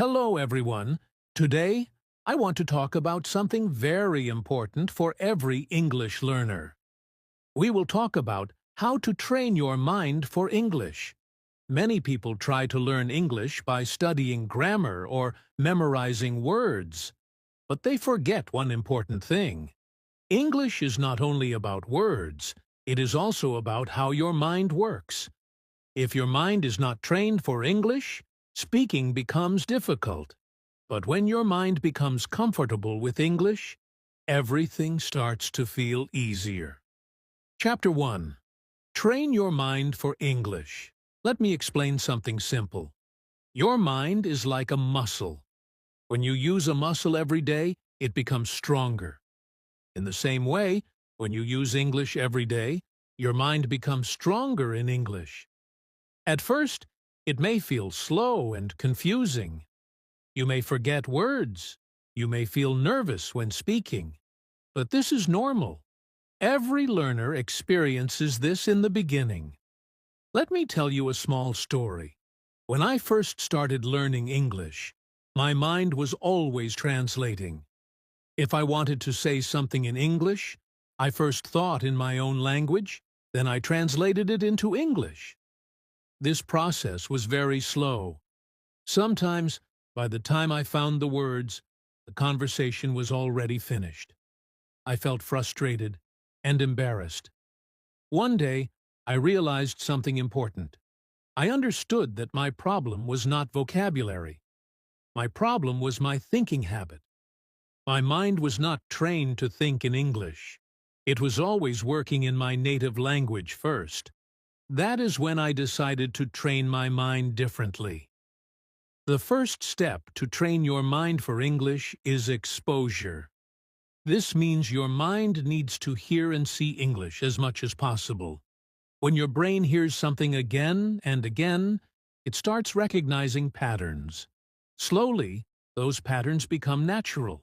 Hello, everyone. Today, I want to talk about something very important for every English learner. We will talk about how to train your mind for English. Many people try to learn English by studying grammar or memorizing words, but they forget one important thing. English is not only about words, it is also about how your mind works. If your mind is not trained for English, speaking becomes difficult. But when your mind becomes comfortable with English, everything starts to feel easier. Chapter 1. Train your mind for English. Let me explain something simple. Your mind is like a muscle. When you use a muscle every day, it becomes stronger. In the same way, when you use English every day, your mind becomes stronger in English. At first, it may feel slow and confusing. You may forget words. You may feel nervous when speaking. But this is normal. Every learner experiences this in the beginning. Let me tell you a small story. When I first started learning English, my mind was always translating. If I wanted to say something in English, I first thought in my own language, then I translated it into English. This process was very slow. Sometimes, by the time I found the words, the conversation was already finished. I felt frustrated and embarrassed. One day, I realized something important. I understood that my problem was not vocabulary. My problem was my thinking habit. My mind was not trained to think in English. It was always working in my native language first. That is when I decided to train my mind differently. The first step to train your mind for English is exposure. This means your mind needs to hear and see English as much as possible. When your brain hears something again and again, it starts recognizing patterns. Slowly, those patterns become natural.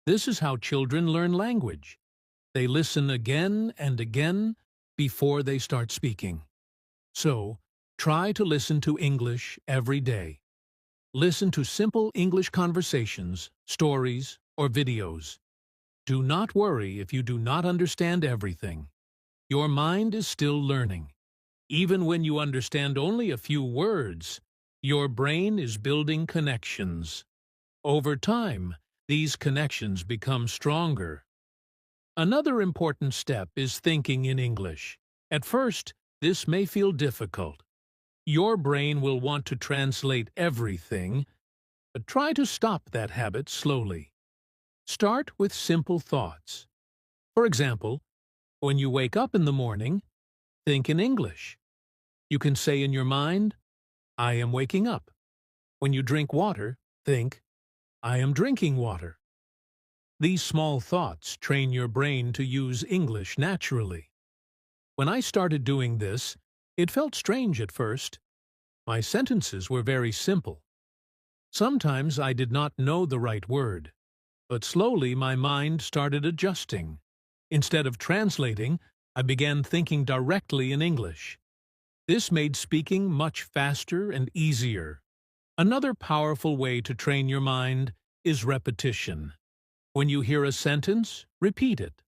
This is how children learn language. They listen again and again before they start speaking. So, try to listen to English every day. Listen to simple English conversations, stories, or videos. Do not worry if you do not understand everything. Your mind is still learning. Even when you understand only a few words, your brain is building connections. Over time, these connections become stronger. Another important step is thinking in English. At first, this may feel difficult. Your brain will want to translate everything, but try to stop that habit slowly. Start with simple thoughts. For example, when you wake up in the morning, think in English. You can say in your mind, I am waking up. When you drink water, think, I am drinking water. These small thoughts train your brain to use English naturally. When I started doing this, it felt strange at first. My sentences were very simple. Sometimes I did not know the right word, but slowly my mind started adjusting. Instead of translating, I began thinking directly in English. This made speaking much faster and easier. Another powerful way to train your mind is repetition. When you hear a sentence, repeat it.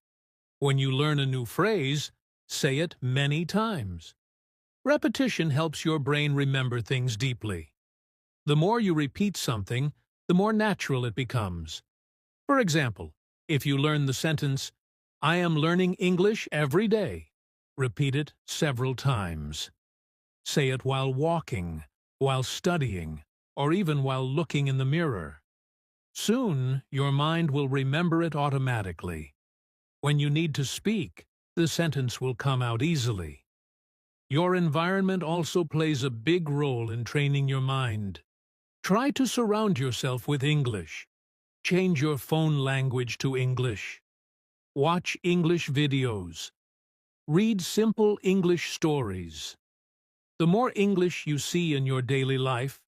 When you learn a new phrase, say it many times. Repetition helps your brain remember things deeply. The more you repeat something, the more natural it becomes. For example, if you learn the sentence, I am learning English every day, repeat it several times. Say it while walking, while studying, or even while looking in the mirror. Soon, your mind will remember it automatically. When you need to speak, the sentence will come out easily. Your environment also plays a big role in training your mind. Try to surround yourself with English. Change your phone language to English. Watch English videos. Read simple English stories. The more English you see in your daily life,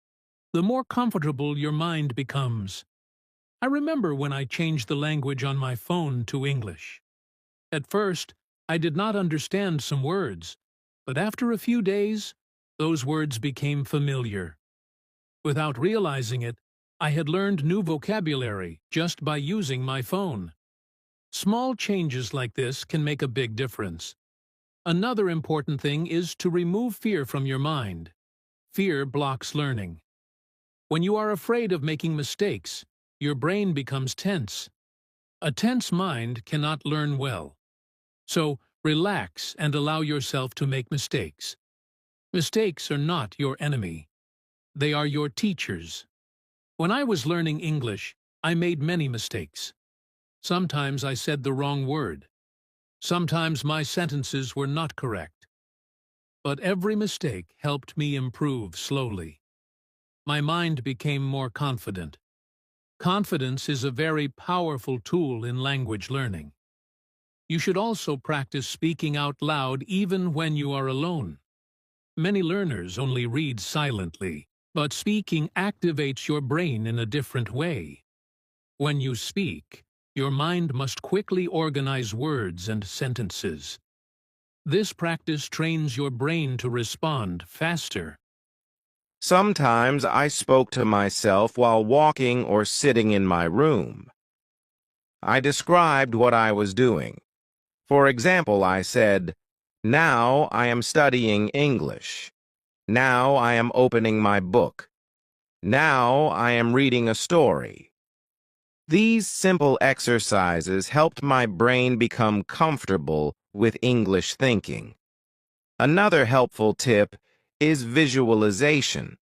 the more comfortable your mind becomes. I remember when I changed the language on my phone to English. At first, I did not understand some words, but after a few days, those words became familiar. Without realizing it, I had learned new vocabulary just by using my phone. Small changes like this can make a big difference. Another important thing is to remove fear from your mind. Fear blocks learning. When you are afraid of making mistakes, your brain becomes tense. A tense mind cannot learn well. So, relax and allow yourself to make mistakes. Mistakes are not your enemy. They are your teachers. When I was learning English, I made many mistakes. Sometimes I said the wrong word. Sometimes my sentences were not correct. But every mistake helped me improve slowly. My mind became more confident. Confidence is a very powerful tool in language learning. You should also practice speaking out loud even when you are alone. Many learners only read silently, but speaking activates your brain in a different way. When you speak, your mind must quickly organize words and sentences. This practice trains your brain to respond faster. Sometimes I spoke to myself while walking or sitting in my room. I described what I was doing. For example, I said, "Now I am studying English. Now I am opening my book. Now I am reading a story." These simple exercises helped my brain become comfortable with English thinking. Another helpful tip is visualization.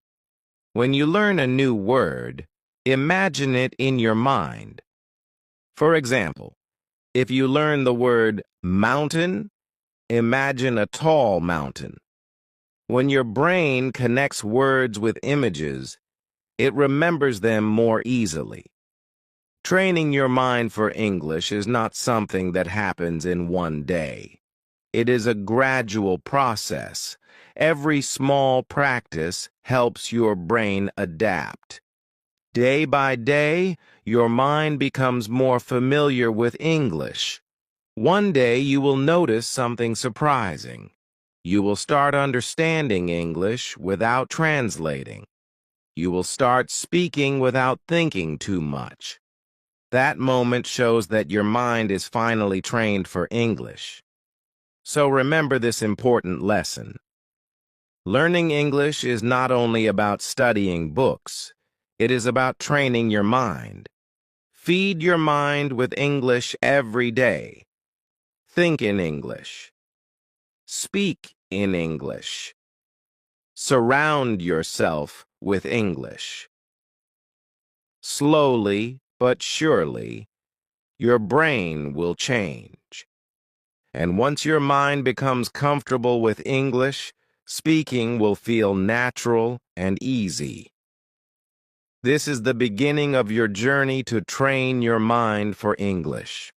When you learn a new word, imagine it in your mind. For example, if you learn the word mountain, imagine a tall mountain. When your brain connects words with images, it remembers them more easily. Training your mind for English is not something that happens in one day. It is a gradual process. Every small practice helps your brain adapt. Day by day, your mind becomes more familiar with English. One day you will notice something surprising. You will start understanding English without translating. You will start speaking without thinking too much. That moment shows that your mind is finally trained for English. So remember this important lesson. Learning English is not only about studying books. It is about training your mind. Feed your mind with English every day. Think in English. Speak in English. Surround yourself with English. Slowly but surely, your brain will change. And once your mind becomes comfortable with English, speaking will feel natural and easy. This is the beginning of your journey to train your mind for English.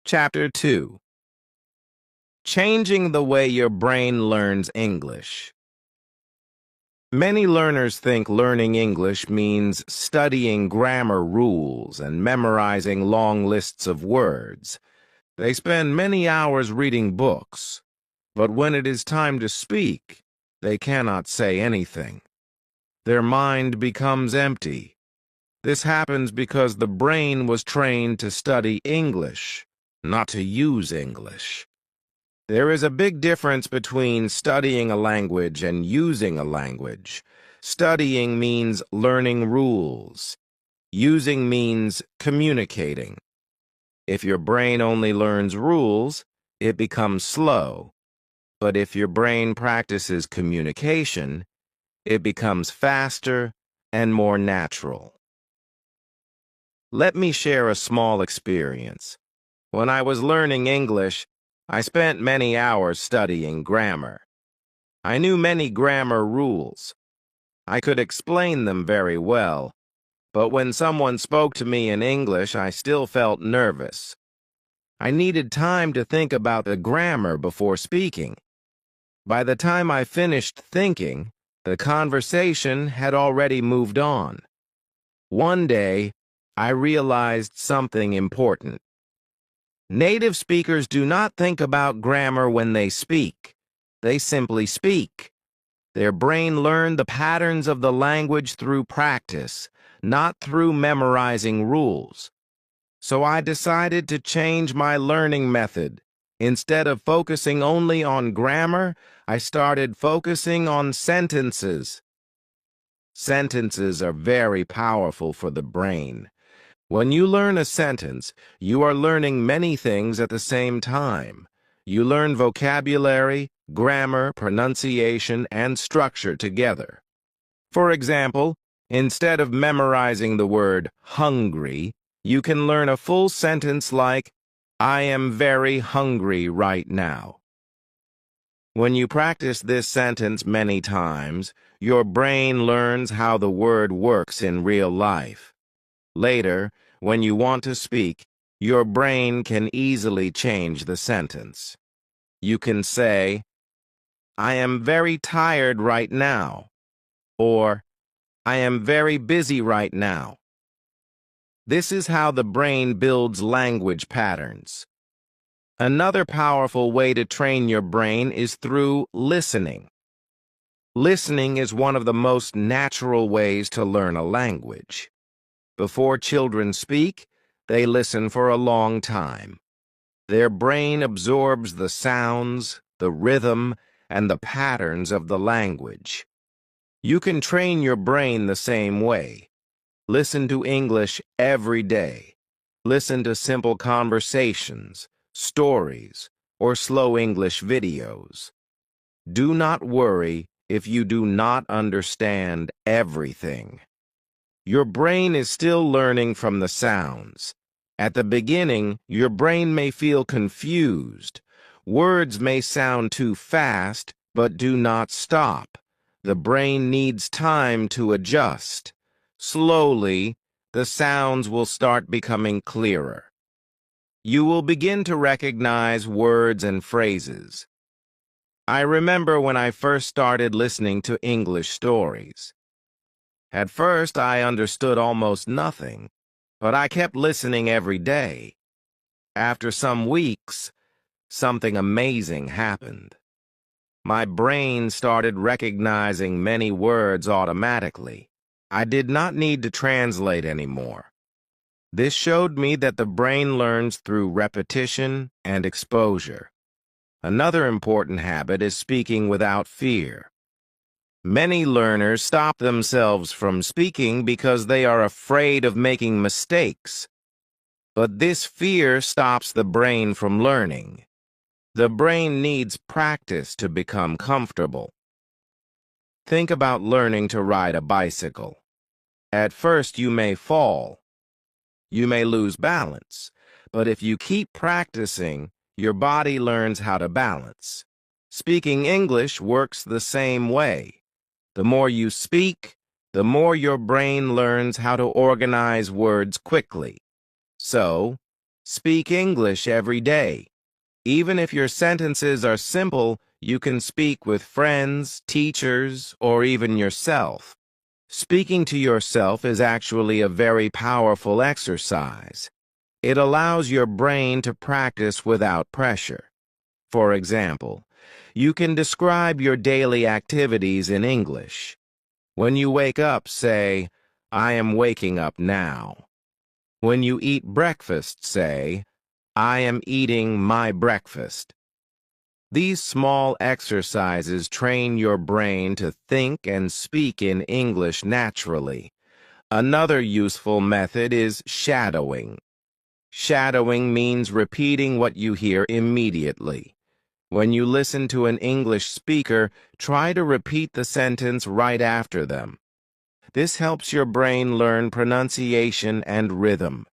Chapter 2. Changing the way your brain learns English. Many learners think learning English means studying grammar rules and memorizing long lists of words. They spend many hours reading books, but when it is time to speak, they cannot say anything. Their mind becomes empty. This happens because the brain was trained to study English, not to use English. There is a big difference between studying a language and using a language. Studying means learning rules. Using means communicating. If your brain only learns rules, it becomes slow. But if your brain practices communication, it becomes faster and more natural. Let me share a small experience. When I was learning English, I spent many hours studying grammar. I knew many grammar rules. I could explain them very well, but when someone spoke to me in English, I still felt nervous. I needed time to think about the grammar before speaking. By the time I finished thinking, the conversation had already moved on. One day, I realized something important. Native speakers do not think about grammar when they speak. They simply speak. Their brain learned the patterns of the language through practice, not through memorizing rules. So I decided to change my learning method. Instead of focusing only on grammar, I started focusing on sentences. Sentences are very powerful for the brain. When you learn a sentence, you are learning many things at the same time. You learn vocabulary, grammar, pronunciation, and structure together. For example, instead of memorizing the word hungry, you can learn a full sentence like, I am very hungry right now. When you practice this sentence many times, your brain learns how the word works in real life. Later, when you want to speak, your brain can easily change the sentence. You can say, I am very tired right now, or I am very busy right now. This is how the brain builds language patterns. Another powerful way to train your brain is through listening. Listening is one of the most natural ways to learn a language. Before children speak, they listen for a long time. Their brain absorbs the sounds, the rhythm, and the patterns of the language. You can train your brain the same way. Listen to English every day. Listen to simple conversations, stories, or slow English videos. Do not worry if you do not understand everything. Your brain is still learning from the sounds. At the beginning, your brain may feel confused. Words may sound too fast, but do not stop. The brain needs time to adjust. Slowly, the sounds will start becoming clearer. You will begin to recognize words and phrases. I remember when I first started listening to English stories. At first, I understood almost nothing, but I kept listening every day. After some weeks, something amazing happened. My brain started recognizing many words automatically. I did not need to translate anymore. This showed me that the brain learns through repetition and exposure. Another important habit is speaking without fear. Many learners stop themselves from speaking because they are afraid of making mistakes. But this fear stops the brain from learning. The brain needs practice to become comfortable. Think about learning to ride a bicycle. At first, you may fall. You may lose balance. But if you keep practicing, your body learns how to balance. Speaking English works the same way. The more you speak, the more your brain learns how to organize words quickly. So, speak English every day. Even if your sentences are simple, you can speak with friends, teachers, or even yourself. Speaking to yourself is actually a very powerful exercise. It allows your brain to practice without pressure. For example, you can describe your daily activities in English. When you wake up, say, I am waking up now. When you eat breakfast, say, I am eating my breakfast. These small exercises train your brain to think and speak in English naturally. Another useful method is shadowing. Shadowing means repeating what you hear immediately. When you listen to an English speaker, try to repeat the sentence right after them. This helps your brain learn pronunciation and rhythm.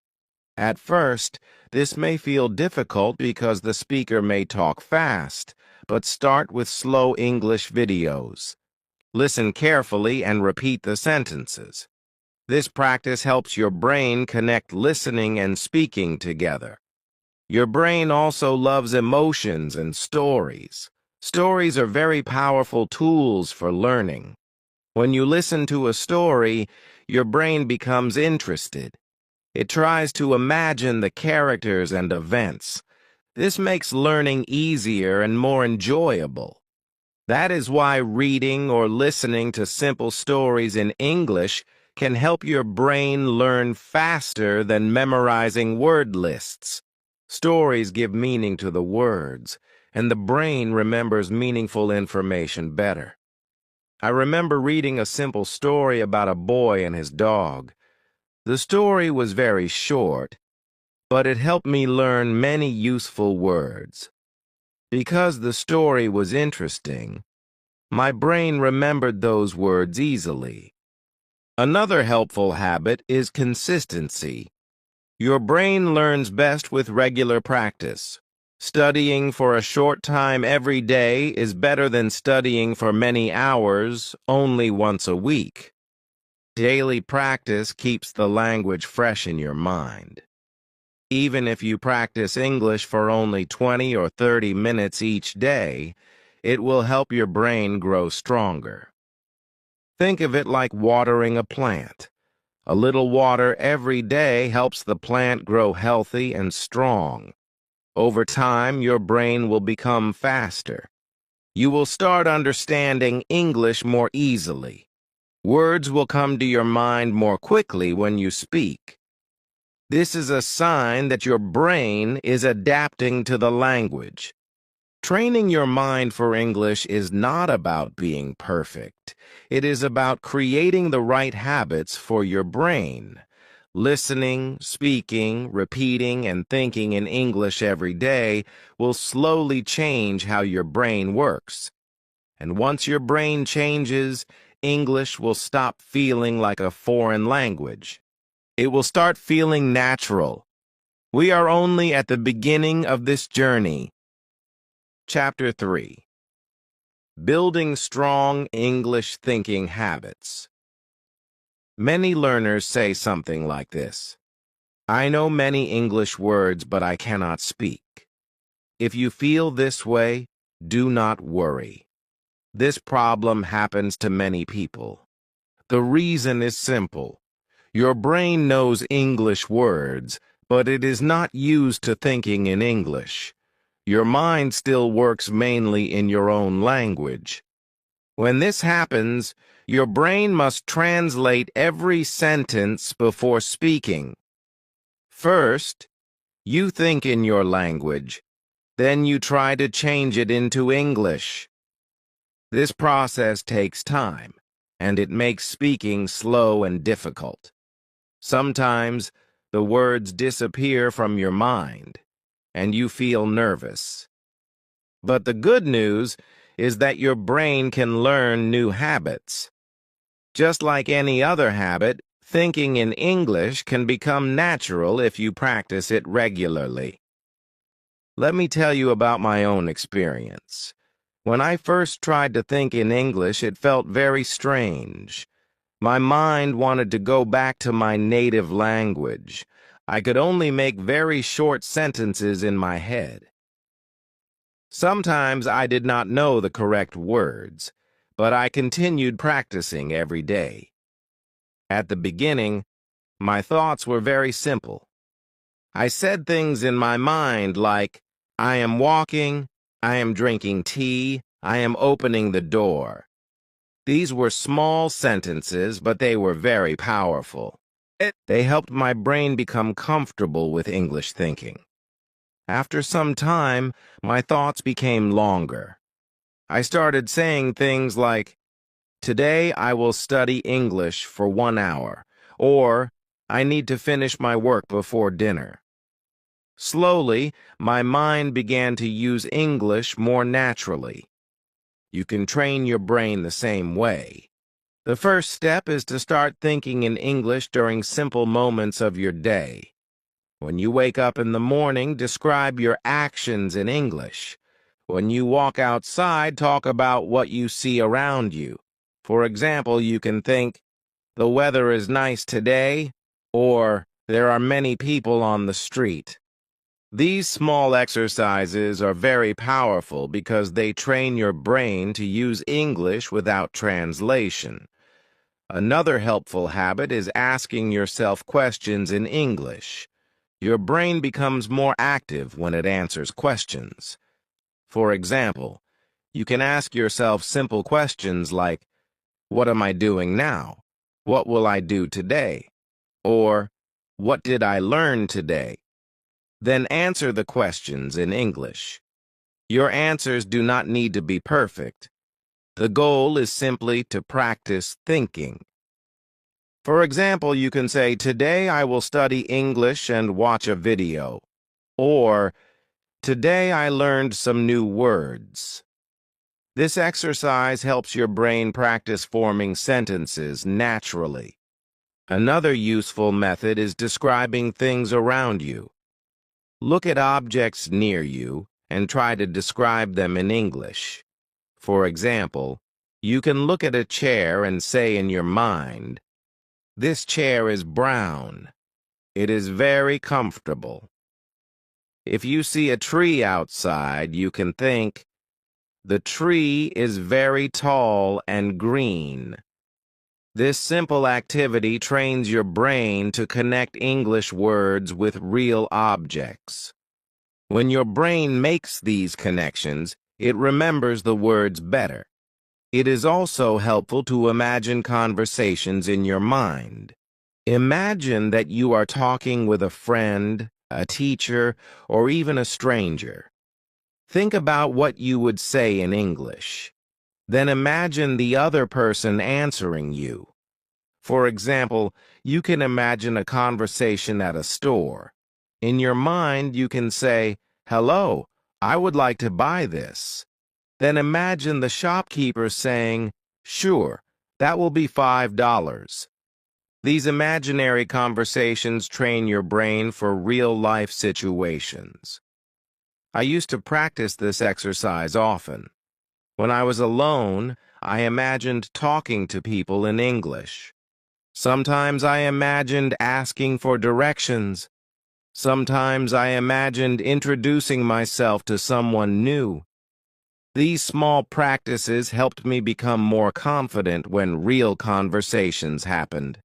At first, this may feel difficult because the speaker may talk fast, but start with slow English videos. Listen carefully and repeat the sentences. This practice helps your brain connect listening and speaking together. Your brain also loves emotions and stories. Stories are very powerful tools for learning. When you listen to a story, your brain becomes interested. It tries to imagine the characters and events. This makes learning easier and more enjoyable. That is why reading or listening to simple stories in English can help your brain learn faster than memorizing word lists. Stories give meaning to the words, and the brain remembers meaningful information better. I remember reading a simple story about a boy and his dog. The story was very short, but it helped me learn many useful words. Because the story was interesting, my brain remembered those words easily. Another helpful habit is consistency. Your brain learns best with regular practice. Studying for a short time every day is better than studying for many hours only once a week. Daily practice keeps the language fresh in your mind. Even if you practice English for only 20 or 30 minutes each day, it will help your brain grow stronger. Think of it like watering a plant. A little water every day helps the plant grow healthy and strong. Over time, your brain will become faster. You will start understanding English more easily. Words will come to your mind more quickly when you speak. This is a sign that your brain is adapting to the language. Training your mind for English is not about being perfect. It is about creating the right habits for your brain. Listening, speaking, repeating, and thinking in English every day will slowly change how your brain works. And once your brain changes, English will stop feeling like a foreign language. It will start feeling natural. We are only at the beginning of this journey. Chapter 3. Building Strong English Thinking Habits. Many learners say something like this: I know many English words, but I cannot speak. If you feel this way, do not worry. This problem happens to many people. The reason is simple. Your brain knows English words, but it is not used to thinking in English. Your mind still works mainly in your own language. When this happens, your brain must translate every sentence before speaking. First, you think in your language, then you try to change it into English. This process takes time, and it makes speaking slow and difficult. Sometimes, the words disappear from your mind, and you feel nervous. But the good news is that your brain can learn new habits. Just like any other habit, thinking in English can become natural if you practice it regularly. Let me tell you about my own experience. When I first tried to think in English, it felt very strange. My mind wanted to go back to my native language. I could only make very short sentences in my head. Sometimes I did not know the correct words, but I continued practicing every day. At the beginning, my thoughts were very simple. I said things in my mind like, I am walking, I am drinking tea, I am opening the door. These were small sentences, but they were very powerful. They helped my brain become comfortable with English thinking. After some time, my thoughts became longer. I started saying things like, today I will study English for 1 hour, or I need to finish my work before dinner. Slowly, my mind began to use English more naturally. You can train your brain the same way. The first step is to start thinking in English during simple moments of your day. When you wake up in the morning, describe your actions in English. When you walk outside, talk about what you see around you. For example, you can think, the weather is nice today, or there are many people on the street. These small exercises are very powerful because they train your brain to use English without translation. Another helpful habit is asking yourself questions in English. Your brain becomes more active when it answers questions. For example, You can ask yourself simple questions like, what am I doing now? What will I do today? Or, what did I learn today? Then answer the questions in English. Your answers do not need to be perfect. The goal is simply to practice thinking. For example, you can say, today I will study English and watch a video. Or, today I learned some new words. This exercise helps your brain practice forming sentences naturally. Another useful method is describing things around you. Look at objects near you and try to describe them in English. For example, you can look at a chair and say in your mind, this chair is brown. It is very comfortable. If you see a tree outside, you can think, the tree is very tall and green. This simple activity trains your brain to connect English words with real objects. When your brain makes these connections, it remembers the words better. It is also helpful to imagine conversations in your mind. Imagine that you are talking with a friend, a teacher, or even a stranger. Think about what you would say in English. Then imagine the other person answering you. For example, you can imagine a conversation at a store. In your mind, you can say, hello, I would like to buy this. Then imagine the shopkeeper saying, sure, that will be $5. These imaginary conversations train your brain for real-life situations. I used to practice this exercise often. When I was alone, I imagined talking to people in English. Sometimes I imagined asking for directions. Sometimes I imagined introducing myself to someone new. These small practices helped me become more confident when real conversations happened.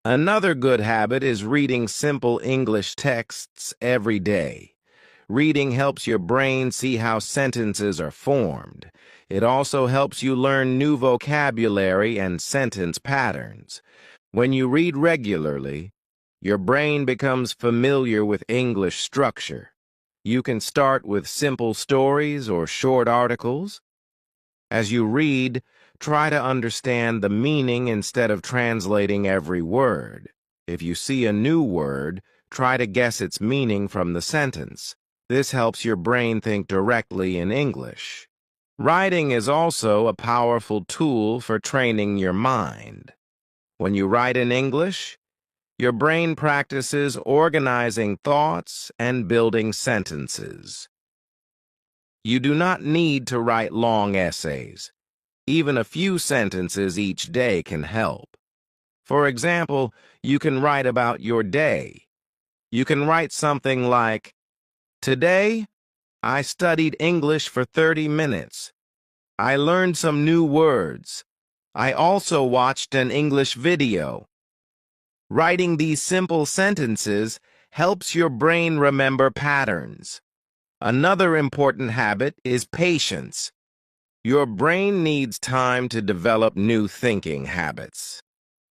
Another good habit is reading simple English texts every day. Reading helps your brain see how sentences are formed. It also helps you learn new vocabulary and sentence patterns. When you read regularly, your brain becomes familiar with English structure. You can start with simple stories or short articles. As you read, try to understand the meaning instead of translating every word. If you see a new word, try to guess its meaning from the sentence. This helps your brain think directly in English. Writing is also a powerful tool for training your mind. When you write in English, your brain practices organizing thoughts and building sentences. You do not need to write long essays. Even a few sentences each day can help. For example, you can write about your day. You can write something like, today, I studied English for 30 minutes. I learned some new words. I also watched an English video. Writing these simple sentences helps your brain remember patterns. Another important habit is patience. Your brain needs time to develop new thinking habits.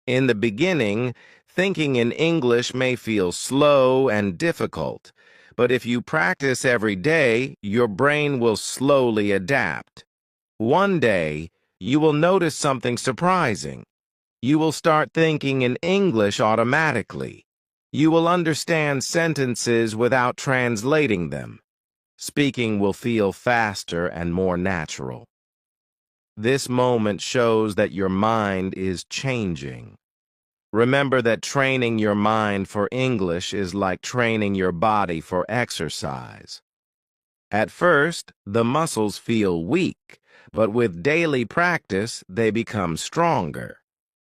In the beginning, thinking in English may feel slow and difficult, but if you practice every day, your brain will slowly adapt. One day, you will notice something surprising. You will start thinking in English automatically. You will understand sentences without translating them. Speaking will feel faster and more natural. This moment shows that your mind is changing. Remember that training your mind for English is like training your body for exercise. At first, the muscles feel weak, but with daily practice, they become stronger.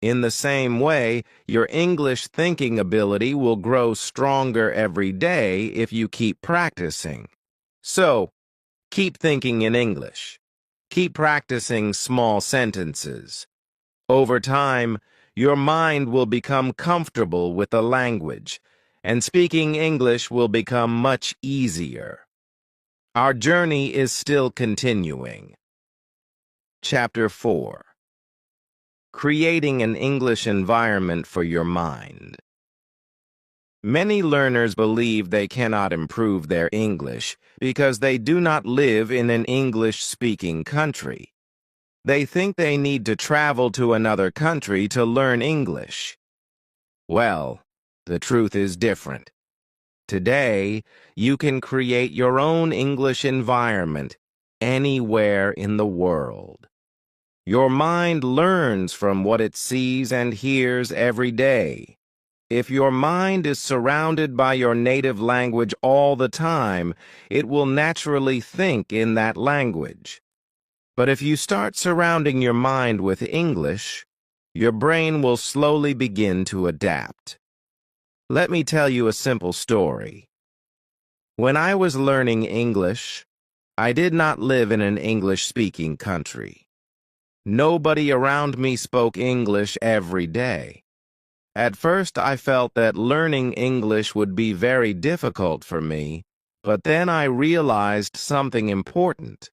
In the same way, your English thinking ability will grow stronger every day if you keep practicing. So, keep thinking in English. Keep practicing small sentences. Over time, your mind will become comfortable with the language, and speaking English will become much easier. Our journey is still continuing. Chapter 4. Creating an English environment for your mind. Many learners believe they cannot improve their English because they do not live in an English-speaking country. They think they need to travel to another country to learn English. Well, the truth is different. Today, you can create your own English environment anywhere in the world. Your mind learns from what it sees and hears every day. If your mind is surrounded by your native language all the time, it will naturally think in that language. But if you start surrounding your mind with English, your brain will slowly begin to adapt. Let me tell you a simple story. When I was learning English, I did not live in an English-speaking country. Nobody around me spoke English every day. At first, I felt that learning English would be very difficult for me, but then I realized something important.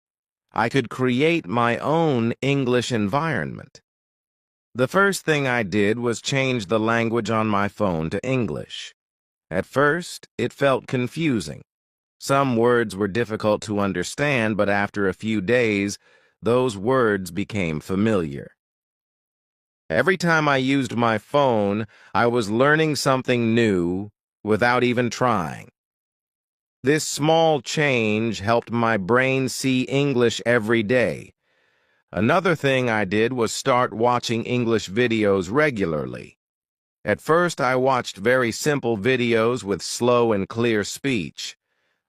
I could create my own English environment. The first thing I did was change the language on my phone to English. At first, it felt confusing. Some words were difficult to understand, but after a few days, those words became familiar. Every time I used my phone, I was learning something new without even trying. This small change helped my brain see English every day. Another thing I did was start watching English videos regularly. At first, I watched very simple videos with slow and clear speech.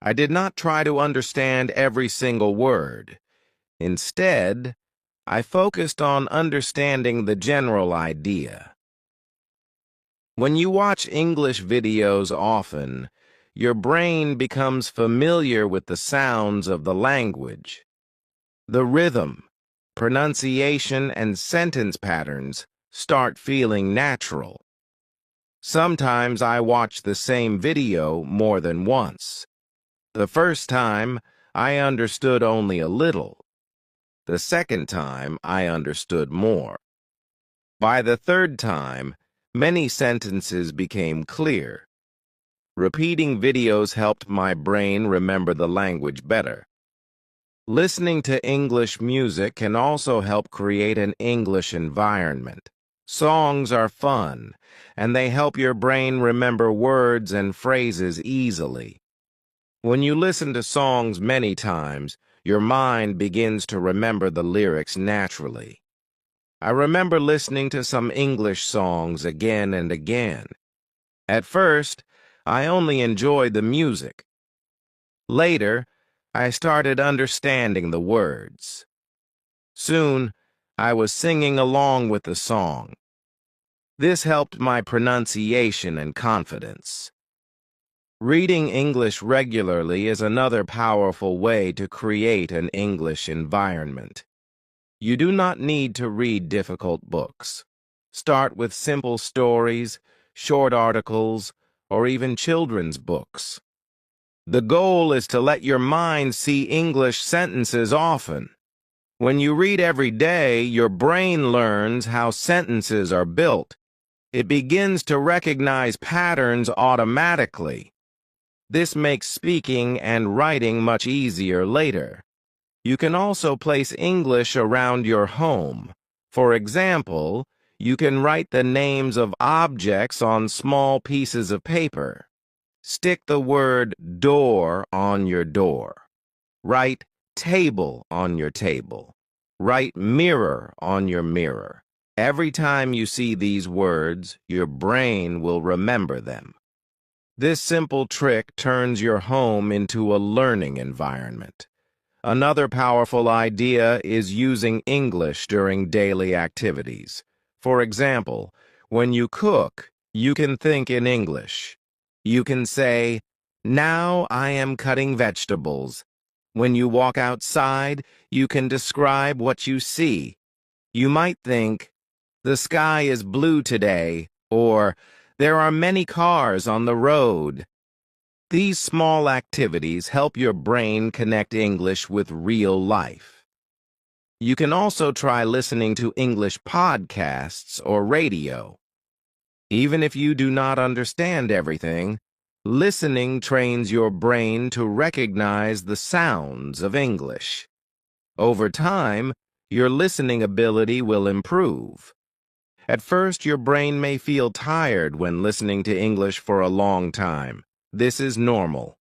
I did not try to understand every single word. Instead, I focused on understanding the general idea. When you watch English videos often, your brain becomes familiar with the sounds of the language. The rhythm, pronunciation, and sentence patterns start feeling natural. Sometimes I watch the same video more than once. The first time, I understood only a little. The second time, I understood more. By the third time, many sentences became clear. Repeating videos helped my brain remember the language better. Listening to English music can also help create an English environment. Songs are fun, and they help your brain remember words and phrases easily. When you listen to songs many times, your mind begins to remember the lyrics naturally. I remember listening to some English songs again and again. At first, I only enjoyed the music. Later, I started understanding the words. Soon, I was singing along with the song. This helped my pronunciation and confidence. Reading English regularly is another powerful way to create an English environment. You do not need to read difficult books. Start with simple stories, short articles, or even children's books. The goal is to let your mind see English sentences often. When you read every day, your brain learns how sentences are built. It begins to recognize patterns automatically. This makes speaking and writing much easier later. You can also place English around your home. For example, you can write the names of objects on small pieces of paper. Stick the word door on your door. Write table on your table. Write mirror on your mirror. Every time you see these words, your brain will remember them. This simple trick turns your home into a learning environment. Another powerful idea is using English during daily activities. For example, when you cook, you can think in English. You can say, "Now I am cutting vegetables." When you walk outside, you can describe what you see. You might think, "The sky is blue today," or "There are many cars on the road." These small activities help your brain connect English with real life. You can also try listening to English podcasts or radio. Even if you do not understand everything, listening trains your brain to recognize the sounds of English. Over time, your listening ability will improve. At first, your brain may feel tired when listening to English for a long time. This is normal.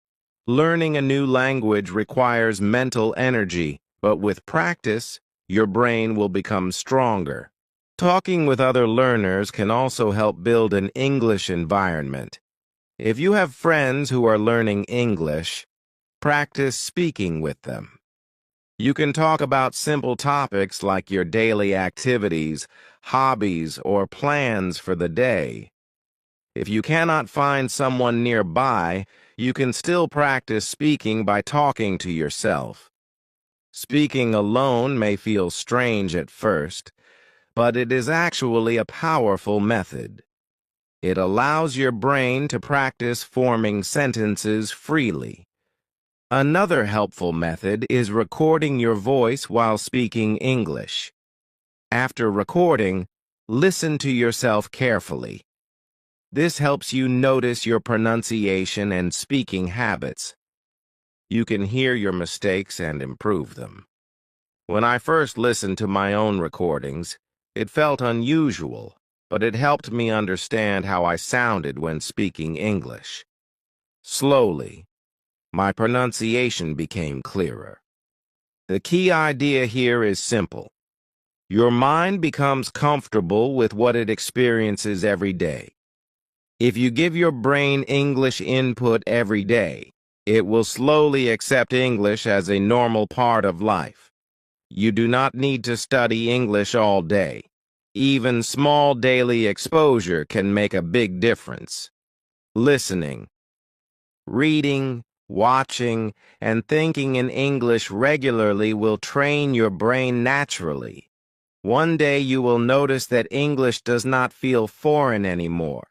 Learning a new language requires mental energy, but with practice, your brain will become stronger. Talking with other learners can also help build an English environment. If you have friends who are learning English, practice speaking with them. You can talk about simple topics like your daily activities, hobbies, or plans for the day. If you cannot find someone nearby, you can still practice speaking by talking to yourself. Speaking alone may feel strange at first, but it is actually a powerful method. It allows your brain to practice forming sentences freely. Another helpful method is recording your voice while speaking English. After recording, listen to yourself carefully. This helps you notice your pronunciation and speaking habits. You can hear your mistakes and improve them. When I first listened to my own recordings, it felt unusual, but it helped me understand how I sounded when speaking English. Slowly, my pronunciation became clearer. The key idea here is simple. Your mind becomes comfortable with what it experiences every day. If you give your brain English input every day, it will slowly accept English as a normal part of life. You do not need to study English all day. Even small daily exposure can make a big difference. Listening, reading, watching, and thinking in English regularly will train your brain naturally. One day you will notice that English does not feel foreign anymore.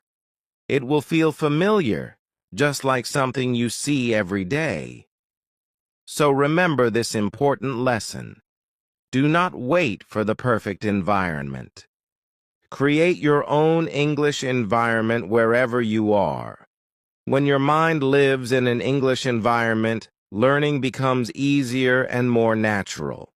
It will feel familiar, just like something you see every day. So remember this important lesson. Do not wait for the perfect environment. Create your own English environment wherever you are. When your mind lives in an English environment, learning becomes easier and more natural.